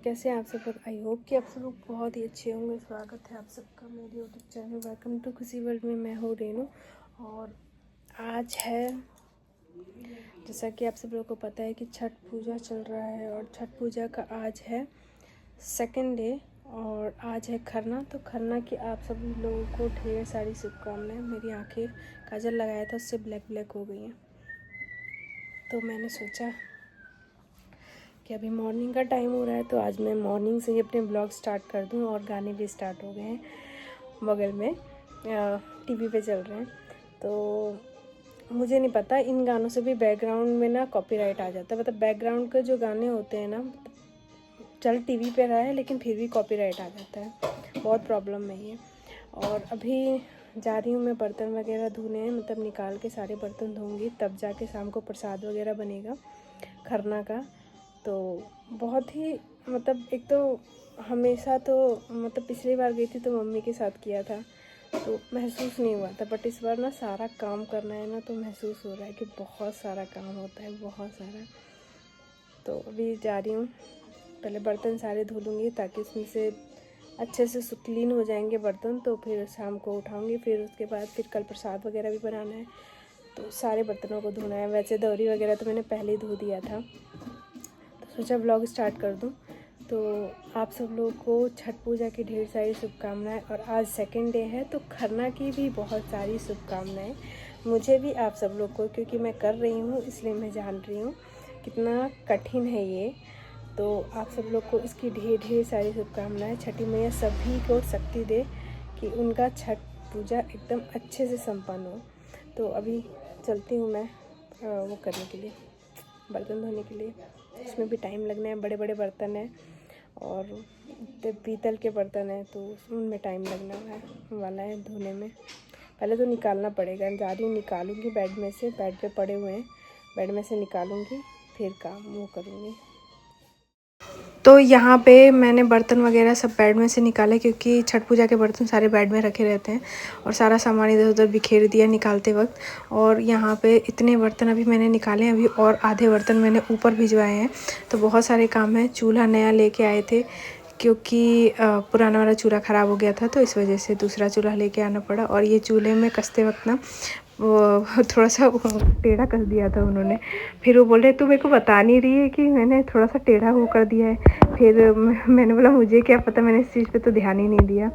कैसे हैं आप सब लोग। आई होप कि आप सब लोग बहुत ही अच्छे होंगे। स्वागत है आप सबका मेरे यूट्यूब चैनल वेलकम टू खुशी वर्ल्ड में। मैं हूँ रेनू और आज है, जैसा कि आप सब लोगों को पता है कि छठ पूजा चल रहा है और छठ पूजा का आज है सेकंड डे और आज है खरना। तो खरना की आप सभी लोगों को ढेर सारी शुभकामनाएं। मेरी आंखें काजल लगाया था, उससे ब्लैक ब्लैक हो गई हैं, तो मैंने सोचा कि अभी मॉर्निंग का टाइम हो रहा है तो आज मैं मॉर्निंग से ही अपने ब्लॉग स्टार्ट कर दूं। और गाने भी स्टार्ट हो गए हैं, बगल में टीवी पे चल रहे हैं। तो मुझे नहीं पता, इन गानों से भी बैकग्राउंड में ना कॉपीराइट आ जाता है। मतलब बैकग्राउंड के जो गाने होते हैं ना, चल टीवी पे रहा है लेकिन फिर भी कॉपीराइट आ जाता है। बहुत प्रॉब्लम है ये। और अभी जा रही हूँ मैं बर्तन वगैरह धोने, मतलब निकाल के सारे बर्तन धोऊंगी, तब जाके शाम को प्रसाद वगैरह बनेगा खरना का। तो बहुत ही मतलब, एक तो हमेशा तो मतलब पिछली बार गई थी तो मम्मी के साथ किया था तो महसूस नहीं हुआ था, बट इस बार ना सारा काम करना है ना, तो महसूस हो रहा है कि बहुत सारा काम होता है, बहुत सारा। तो अभी जा रही हूँ, पहले बर्तन सारे धो लूँगी ताकि उसमें से अच्छे से क्लीन हो जाएंगे बर्तन। तो फिर शाम को उठाऊँगी, फिर उसके बाद फिर कल प्रसाद वगैरह भी बनाना है, तो सारे बर्तनों को धोना है। वैसे दौरी वगैरह तो मैंने पहले ही धो दिया था, सोचा व्लॉग स्टार्ट कर दूं। तो आप सब लोगों को छठ पूजा की ढेर सारी शुभकामनाएं। और आज सेकंड डे है तो खरना की भी बहुत सारी शुभकामनाएं मुझे भी, आप सब लोग को, क्योंकि मैं कर रही हूँ इसलिए मैं जान रही हूँ कितना कठिन है ये। तो आप सब लोग को इसकी ढेर ढेर सारी शुभकामनाएं। छठी मैया सभी को शक्ति दे कि उनका छठ पूजा एकदम अच्छे से संपन्न हो। तो अभी चलती हूँ मैं वो करने के लिए, बर्तन धोने के लिए। इसमें भी टाइम लगना है, बड़े बड़े बर्तन हैं और पीतल के बर्तन हैं तो उनमें टाइम लगना वाला है धोने में। पहले तो निकालना पड़ेगा, जा रही हूँ निकालूंगी बेड में से, बेड पे पड़े हुए हैं, बेड में से निकालूंगी फिर काम वो करूँगी। तो यहाँ पे मैंने बर्तन वगैरह सब बेड में से निकाले, क्योंकि छठ पूजा के बर्तन सारे बेड में रखे रहते हैं और सारा सामान इधर उधर बिखेर दिया निकालते वक्त। और यहाँ पे इतने बर्तन अभी मैंने निकाले हैं, अभी और आधे बर्तन मैंने ऊपर भिजवाए हैं। तो बहुत सारे काम हैं। चूल्हा नया लेके आए थे क्योंकि पुराना वाला चूल्हा ख़राब हो गया था, तो इस वजह से दूसरा चूल्हा लेके आना पड़ा। और ये चूल्हे में कसते वक्त ना वो थोड़ा सा टेढ़ा कर दिया था उन्होंने। फिर वो बोल रहे तू मेरे को बता नहीं रही है कि मैंने थोड़ा सा टेढ़ा वो कर दिया है। फिर मैंने बोला मुझे क्या पता, मैंने इस चीज़ पे तो ध्यान ही नहीं दिया।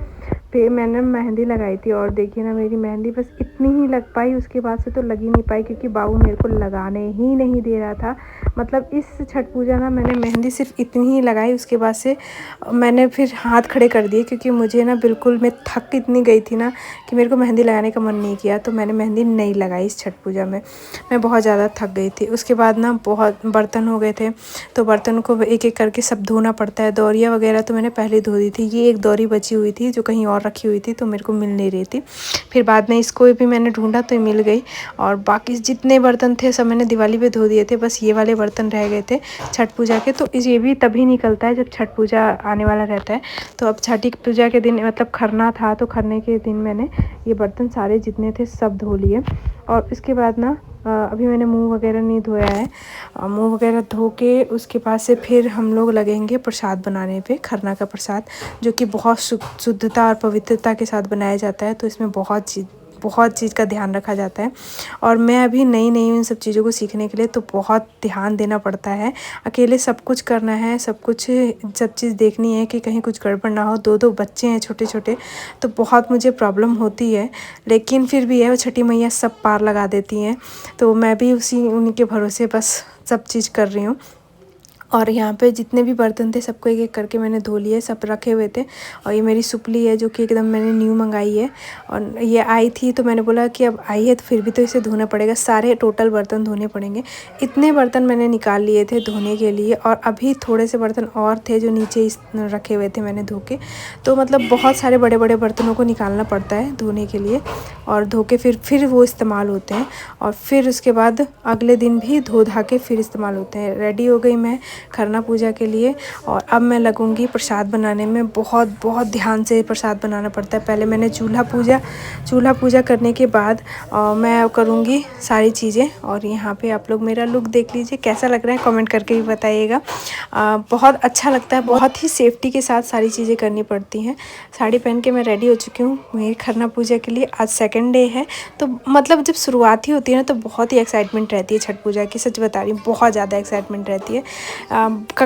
फिर मैंने मेहंदी लगाई थी और देखिए ना, मेरी मेहंदी बस इतनी ही लग पाई, उसके बाद से तो लगी नहीं पाई, क्योंकि बाबू मेरे को लगाने ही नहीं दे रहा था। मतलब इस छठ पूजा ना मैंने मेहंदी सिर्फ इतनी ही लगाई, उसके बाद से मैंने फिर हाथ खड़े कर दिए, क्योंकि मुझे ना बिल्कुल, मैं थक इतनी गई थी ना कि मेरे को मेहंदी लगाने का मन नहीं किया। तो मैंने मेहंदी नहीं लगाई इस छठ पूजा में, मैं बहुत ज़्यादा थक गई थी। उसके बाद ना बहुत बर्तन हो गए थे, तो बर्तन को एक एक करके सब धोना पड़ता है। दौरिया वगैरह तो मैंने पहले धो दी थी, ये एक दौरी बची हुई थी जो कहीं और रखी हुई थी तो मेरे को मिल नहीं रही थी। फिर बाद में इसको भी मैंने ढूंढा तो मिल गई। और बाकी जितने बर्तन थे सब मैंने दिवाली पे धो दिए थे, बस ये वाले बर्तन रह गए थे छठ पूजा के। तो ये भी तभी निकलता है जब छठ पूजा आने वाला रहता है। तो अब छठी पूजा के दिन, मतलब खरना था, तो खरने के दिन मैंने ये बर्तन सारे जितने थे सब धो लिए। और इसके बाद ना अभी मैंने मुंह वगैरह नहीं धोया है, मुंह वगैरह धो के उसके बाद से फिर हम लोग लगेंगे प्रसाद बनाने पे, खरना का प्रसाद, जो कि बहुत शुद्धता और पवित्रता के साथ बनाया जाता है। तो इसमें बहुत चीज़ का ध्यान रखा जाता है। और मैं अभी नई हूँ इन सब चीज़ों को सीखने के लिए, तो बहुत ध्यान देना पड़ता है। अकेले सब कुछ करना है, सब चीज़ देखनी है कि कहीं कुछ गड़बड़ ना हो। दो बच्चे हैं छोटे छोटे, तो बहुत मुझे प्रॉब्लम होती है, लेकिन फिर भी है, वो छठी मैया सब पार लगा देती हैं। तो मैं भी उन्हीं के भरोसे बस सब चीज़ कर रही हूँ। और यहाँ पे जितने भी बर्तन थे सबको एक एक करके मैंने धो लिए, सब रखे हुए थे। और ये मेरी सुपली है जो कि एकदम मैंने न्यू मंगाई है, और ये आई थी तो मैंने बोला कि अब आई है तो फिर भी तो इसे धोना पड़ेगा, सारे टोटल बर्तन धोने पड़ेंगे। इतने बर्तन मैंने निकाल लिए थे धोने के लिए, और अभी थोड़े से बर्तन और थे जो नीचे रखे हुए थे मैंने धो के। तो मतलब बहुत सारे बड़े बड़े बर्तनों को निकालना पड़ता है धोने के लिए, और धो के फिर वो इस्तेमाल होते हैं। और फिर उसके बाद अगले दिन भी धो धा के फिर इस्तेमाल होते हैं। रेडी हो गई मैं, खरना पूजा के लिए। और अब मैं लगूंगी प्रसाद बनाने में। बहुत बहुत ध्यान से प्रसाद बनाना पड़ता है। पहले मैंने चूल्हा पूजा करने के बाद मैं करूँगी सारी चीज़ें। और यहाँ पे आप लोग मेरा लुक देख लीजिए, कैसा लग रहा है कमेंट करके भी बताइएगा। बहुत अच्छा लगता है, बहुत ही सेफ्टी के साथ सारी चीज़ें करनी पड़ती हैं। साड़ी पहन के मैं रेडी हो चुकी हूँ मेरी खरना पूजा के लिए। आज सेकंड डे है, तो मतलब जब शुरुआत ही होती है ना तो बहुत ही एक्साइटमेंट रहती है छठ पूजा की। सच बता रही हूँ, बहुत ज़्यादा एक्साइटमेंट रहती है।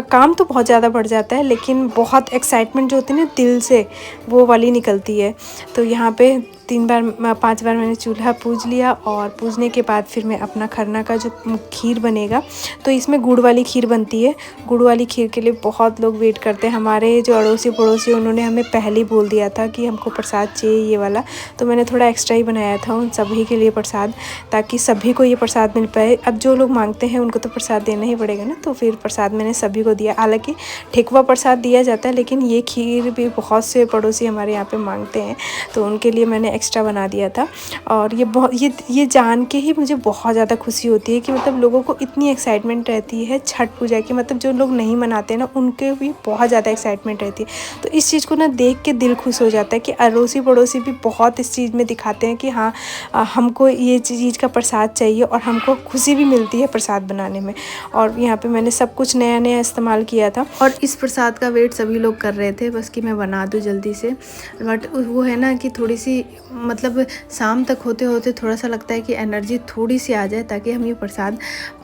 काम तो बहुत ज़्यादा बढ़ जाता है, लेकिन बहुत एक्साइटमेंट जो होती है ना दिल से, वो वाली निकलती है। तो यहाँ पे 5 बार मैंने चूल्हा पूज लिया। और पूजने के बाद फिर मैं अपना खरना का जो खीर बनेगा, तो इसमें गुड़ वाली खीर बनती है। गुड़ वाली खीर के लिए बहुत लोग वेट करते हैं। हमारे जो अड़ोसी पड़ोसी, उन्होंने हमें पहले ही बोल दिया था कि हमको प्रसाद चाहिए ये वाला, तो मैंने थोड़ा एक्स्ट्रा ही बनाया था उन सभी के लिए प्रसाद, ताकि सभी को ये प्रसाद मिल पाए। अब जो लोग मांगते हैं उनको तो प्रसाद देना ही पड़ेगा ना, तो फिर प्रसाद मैंने सभी को दिया। हालांकि ठेकुआ प्रसाद दिया जाता है, लेकिन ये खीर भी बहुत से पड़ोसी हमारे यहाँ पे मांगते हैं, तो उनके लिए मैंने एक्स्ट्रा बना दिया था। और ये जान के ही मुझे बहुत ज़्यादा खुशी होती है कि मतलब लोगों को इतनी एक्साइटमेंट रहती है छठ पूजा की। मतलब जो लोग नहीं मनाते ना, उनके भी बहुत ज़्यादा एक्साइटमेंट रहती है। तो इस चीज़ को ना देख के दिल खुश हो जाता है कि अड़ोसी पड़ोसी भी बहुत इस चीज़ में दिखाते हैं कि हाँ, हमको ये चीज़ का प्रसाद चाहिए, और हमको खुशी भी मिलती है प्रसाद बनाने में। और यहाँ पे मैंने सब कुछ नया नया इस्तेमाल किया था, और इस प्रसाद का वेट सभी लोग कर रहे थे बस कि मैं बना दूँ जल्दी से। बट वो है ना कि थोड़ी सी मतलब शाम तक होते होते थोड़ा सा लगता है कि एनर्जी थोड़ी सी आ जाए, ताकि हम ये प्रसाद,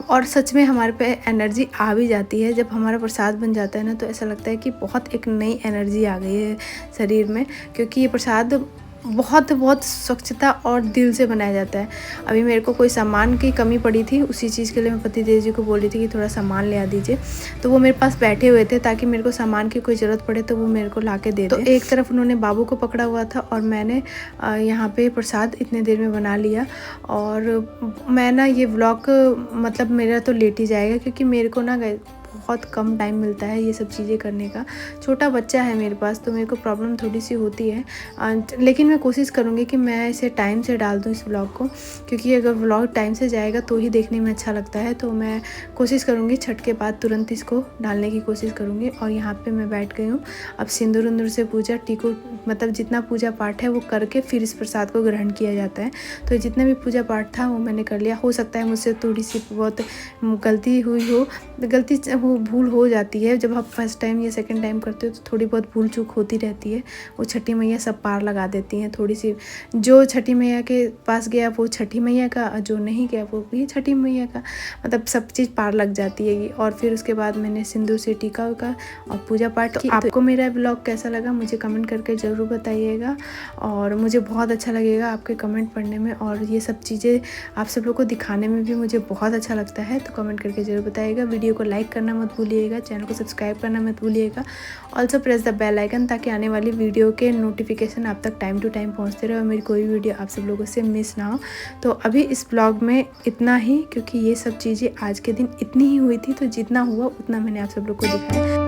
और सच में हमारे पे एनर्जी आ भी जाती है जब हमारा प्रसाद बन जाता है ना, तो ऐसा लगता है कि बहुत एक नई एनर्जी आ गई है शरीर में। क्योंकि ये प्रसाद बहुत स्वच्छता और दिल से बनाया जाता है। अभी मेरे को कोई सामान की कमी पड़ी थी, उसी चीज़ के लिए मैं पतिदेव जी को बोल रही थी कि थोड़ा सामान ले आ दीजिए, तो वो मेरे पास बैठे हुए थे, ताकि मेरे को सामान की कोई ज़रूरत पड़े तो वो मेरे को ला के दे दे। तो एक तरफ उन्होंने बाबू को पकड़ा हुआ था, और मैंने यहाँ पे प्रसाद इतने देर में बना लिया। और मैं ना ये व्लॉग मतलब मेरा तो लेट ही जाएगा, क्योंकि मेरे को ना बहुत कम टाइम मिलता है ये सब चीज़ें करने का। छोटा बच्चा है मेरे पास, तो मेरे को प्रॉब्लम थोड़ी सी होती है। लेकिन मैं कोशिश करूँगी कि मैं इसे टाइम से डाल दूँ इस व्लॉग को, क्योंकि अगर व्लॉग टाइम से जाएगा तो ही देखने में अच्छा लगता है। तो मैं कोशिश करूँगी छठ के बाद तुरंत इसको डालने की कोशिश करूँगी। और यहाँ पर मैं बैठ गई हूँ। अब सिंदूर उंदूर से पूजा टीको मतलब जितना पूजा पाठ है वो करके फिर इस प्रसाद को ग्रहण किया जाता है। तो जितना भी पूजा पाठ था वो मैंने कर लिया। हो सकता है मुझसे थोड़ी सी बहुत गलती हुई हो, वो भूल हो जाती है। जब आप फर्स्ट टाइम या सेकंड टाइम करते हो तो थोड़ी बहुत भूल चूक होती रहती है। वो छठी मैया सब पार लगा देती हैं। थोड़ी सी जो छठी मैया के पास गया वो छठी मैया का, जो नहीं गया वो भी छठी मैया का, मतलब सब चीज़ पार लग जाती है। और फिर उसके बाद मैंने सिंदूर से टीका का और पूजा पाठ की। आपको मेरा ब्लॉग कैसा लगा मुझे कमेंट करके ज़रूर बताइएगा, और मुझे बहुत अच्छा लगेगा आपके कमेंट पढ़ने में। और ये सब चीज़ें आप सब लोग को दिखाने में भी मुझे बहुत अच्छा लगता है। तो कमेंट करके ज़रूर बताइएगा। वीडियो को लाइक करना मत भूलिएगा, चैनल को सब्सक्राइब करना मत भूलिएगा। Also press the bell icon, ताकि आने वाली वीडियो के नोटिफिकेशन आप तक टाइम टू टाइम पहुंचते रहे और मेरी कोई वीडियो आप सब लोगों से मिस ना हो। तो अभी इस ब्लॉग में इतना ही, क्योंकि ये सब चीज़ें आज के दिन इतनी ही हुई थी, तो जितना हुआ उतना मैंने आप सब लोग को दिखाया।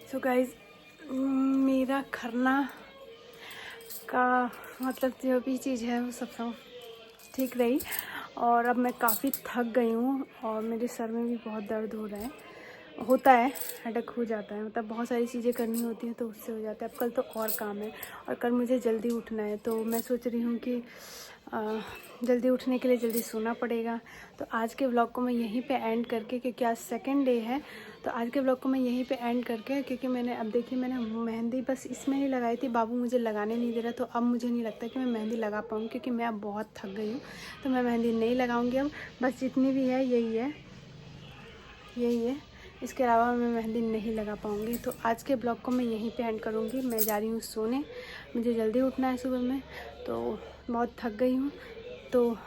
तो गाइज मेरा खरना का मतलब जो भी चीज़ है वो सब ठीक रही। और अब मैं काफ़ी थक गई हूँ, और मेरे सर में भी बहुत दर्द हो रहा है, होता है, हेडेक हो जाता है। मतलब बहुत सारी चीज़ें करनी होती हैं तो उससे हो जाता है। अब कल तो और काम है, और कल मुझे जल्दी उठना है, तो मैं सोच रही हूँ कि जल्दी उठने के लिए जल्दी सोना पड़ेगा। तो आज के व्लॉग को मैं यहीं पे एंड करके, क्योंकि आज सेकंड डे है, तो आज के व्लॉग को मैं यहीं पे एंड करके, क्योंकि मैंने अब देखिए मैंने मेहंदी बस इसमें ही लगाई थी, बाबू मुझे लगाने नहीं दे रहा, तो अब मुझे नहीं लगता कि मैं मेहंदी लगा पाऊँगी, क्योंकि मैं अब बहुत थक गई हूँ। तो मैं मेहंदी नहीं लगाऊँगी अब, बस जितनी भी है यही है, इसके अलावा मैं मेहंदी नहीं लगा पाऊँगी। तो आज के ब्लॉग को मैं यहीं पे एंड करूँगी। मैं जा रही हूँ सोने, मुझे जल्दी उठना है सुबह में, तो बहुत थक गई हूँ। तो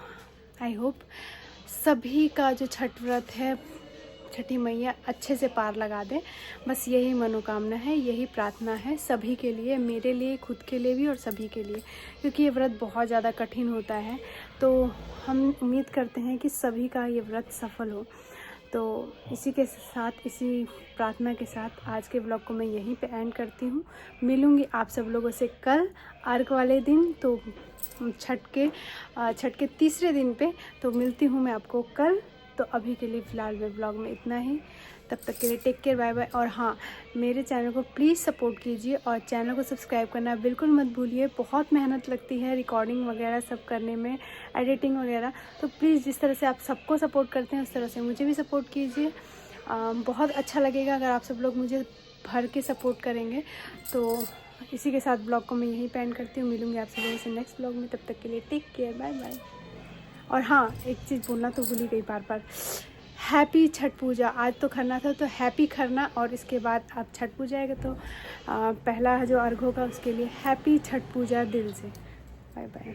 आई होप सभी का जो छठ व्रत है छठी मैया अच्छे से पार लगा दें। बस यही मनोकामना है, यही प्रार्थना है सभी के लिए, मेरे लिए, खुद के लिए भी और सभी के लिए, क्योंकि ये व्रत बहुत ज़्यादा कठिन होता है। तो हम उम्मीद करते हैं कि सभी का ये व्रत सफल हो। तो इसी के साथ, इसी प्रार्थना के साथ आज के ब्लॉग को मैं यहीं पे एंड करती हूँ। मिलूँगी आप सब लोगों से कल अर्घ वाले दिन, तो छठ के तीसरे दिन पे। तो मिलती हूँ मैं आपको कल। तो अभी के लिए फ़िलहाल मैं ब्लॉग में इतना ही। तब तक के लिए टेक केयर, बाय बाय। और हाँ, मेरे चैनल को प्लीज़ सपोर्ट कीजिए और चैनल को सब्सक्राइब करना बिल्कुल मत भूलिए। बहुत मेहनत लगती है रिकॉर्डिंग वगैरह सब करने में, एडिटिंग वगैरह। तो प्लीज़ जिस तरह से आप सबको सपोर्ट करते हैं उस तरह से मुझे भी सपोर्ट कीजिए। बहुत अच्छा लगेगा अगर आप सब लोग मुझे भर के सपोर्ट करेंगे। तो इसी के साथ ब्लॉग को मैं यहीं पे एंड करती हूँ। मिलूँगी आप सब लोगों से नेक्स्ट ब्लॉग में। तब तक के लिए टेक केयर, बाय बाय। और हाँ, एक चीज़ बोलना तो भूल ही गई बार, हैप्पी छठ पूजा। आज तो खरना था, तो हैप्पी खरना, और इसके बाद आप छठ पूजा आएगा तो पहला जो अर्घ होगा उसके लिए हैप्पी छठ पूजा दिल से। Bye bye.